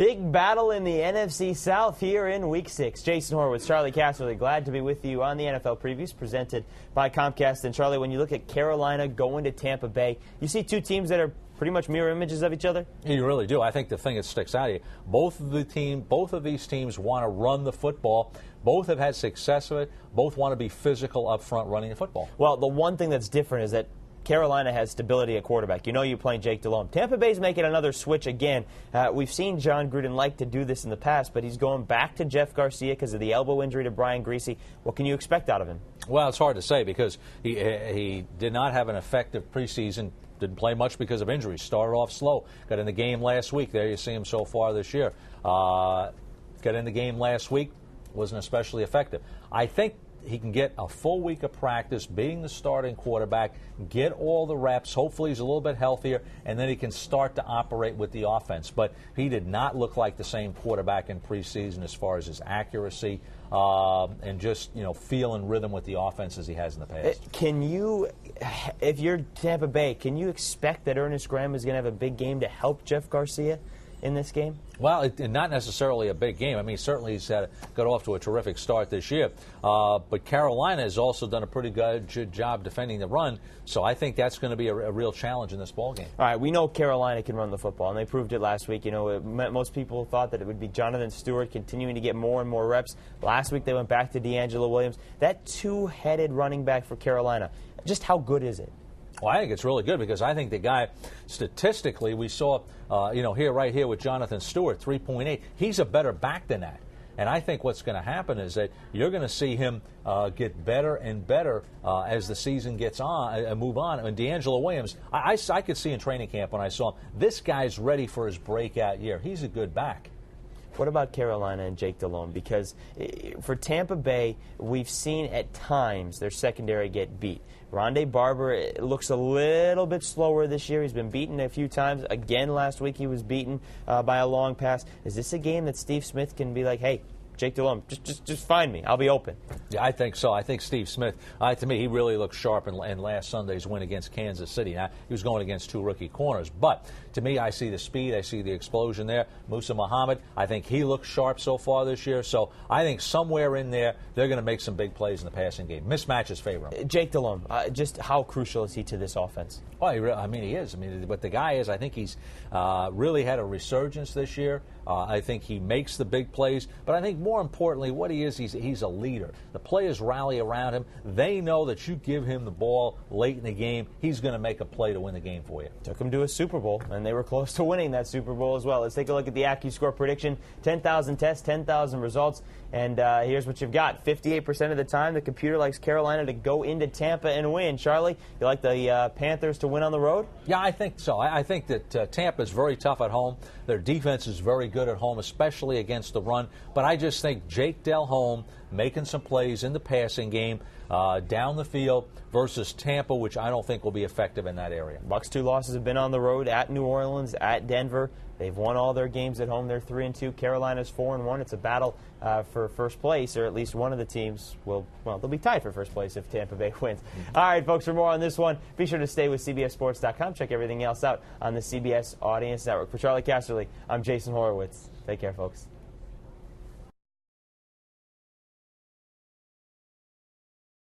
Big battle in the NFC South here in Week 6. Jason Horowitz, Charley Casserly, glad to be with you on the NFL Previews presented by Comcast. And Charley, when you look at Carolina going to Tampa Bay, you see two teams that are pretty much mirror images of each other? You really do. I think the thing that sticks out of you, both of these teams want to run the football. Both have had success with it. Both want to be physical up front running the football. Well, the one thing that's different is that Carolina has stability at quarterback. You know you're playing Jake Delhomme. Tampa Bay's making another switch again. We've seen John Gruden like to do this in the past, but he's going back to Jeff Garcia because of the elbow injury to Brian Griese. What can you expect out of him? Well, it's hard to say because he did not have an effective preseason. Didn't play much because of injuries. Started off slow. Got in the game last week. There you see him so far this year. Got in the game last week. Wasn't especially effective. I think he can get a full week of practice being the starting quarterback, get all the reps. Hopefully he's a little bit healthier, and then he can start to operate with the offense. But he did not look like the same quarterback in preseason as far as his accuracy and just, feel and rhythm with the offense as he has in the past. Can you, if you're Tampa Bay, can you expect that Ernest Graham is going to have a big game to help Jeff Garcia in this game? Well, not necessarily a big game. I mean, certainly he's got off to a terrific start this year. But Carolina has also done a pretty good job defending the run, so I think that's going to be a real challenge in this ballgame. All right, we know Carolina can run the football, and they proved it last week. Most people thought that it would be Jonathan Stewart continuing to get more and more reps. Last week they went back to D'Angelo Williams. That two-headed running back for Carolina, just how good is it? Well, I think it's really good because I think the guy, statistically, we saw, right here with Jonathan Stewart, 3.8. He's a better back than that. And I think what's going to happen is that you're going to see him get better and better as the season gets on and move on. And D'Angelo Williams, I could see in training camp when I saw him, this guy's ready for his breakout year. He's a good back. What about Carolina and Jake Delhomme? Because for Tampa Bay, we've seen at times their secondary get beat. Rondé Barber looks a little bit slower this year. He's been beaten a few times. Again, last week he was beaten by a long pass. Is this a game that Steve Smith can be like, hey, Jake Delhomme, just find me. I'll be open. Yeah, I think so. I think Steve Smith, to me, he really looked sharp in last Sunday's win against Kansas City. Now, he was going against two rookie corners. But to me, I see the speed. I see the explosion there. Musa Muhammad, I think he looks sharp so far this year. So I think somewhere in there, they're going to make some big plays in the passing game. Mismatches favor him. Jake Delhomme, just how crucial is he to this offense? Well, he is. But the guy is, I think he's really had a resurgence this year. I think he makes the big plays. But I think more importantly, what he is, he's a leader. The players rally around him. They know that you give him the ball late in the game, he's going to make a play to win the game for you. Took him to a Super Bowl, and they were close to winning that Super Bowl as well. Let's take a look at the AccuScore prediction. 10,000 tests, 10,000 results. And here's what you've got. 58% of the time, the computer likes Carolina to go into Tampa and win. Charley, you like the Panthers to win on the road? Yeah, I think so. I think that Tampa is very tough at home. Their defense is very good at home, especially against the run. But I just think Jake Delhomme making some plays in the passing game down the field versus Tampa, which I don't think will be effective in that area. Bucs' two losses have been on the road at New Orleans, at Denver. They've won all their games at home. They're 3-2. Carolina's 4-1. It's a battle for first place, or at least one of the teams will, they'll be tied for first place if Tampa Bay wins. All right, folks, for more on this one, be sure to stay with CBSSports.com. Check everything else out on the CBS Audience Network. For Charley Casserly, I'm Jason Horowitz. Take care, folks.